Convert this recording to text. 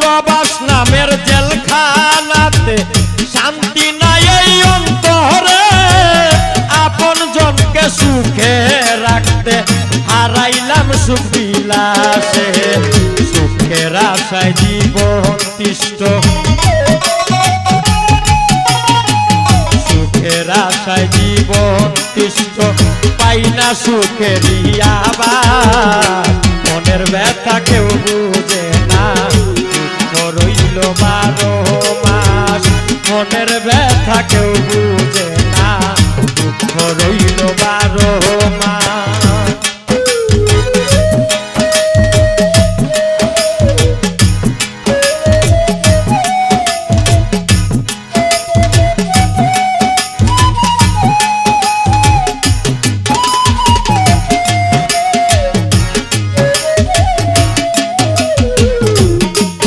প্রবাস নামের জেলখানাতে শান্তি নাই এই অন্তরে, আপন জনকে সুখে রাখতে হারাইলাম সুখ বিলাসে, সুখের আশায় জীবন তিষ্ঠ, সুখের আশায় জীবন তিষ্ঠ, পাই না সুখের আবার, মনের ব্যথা কেউ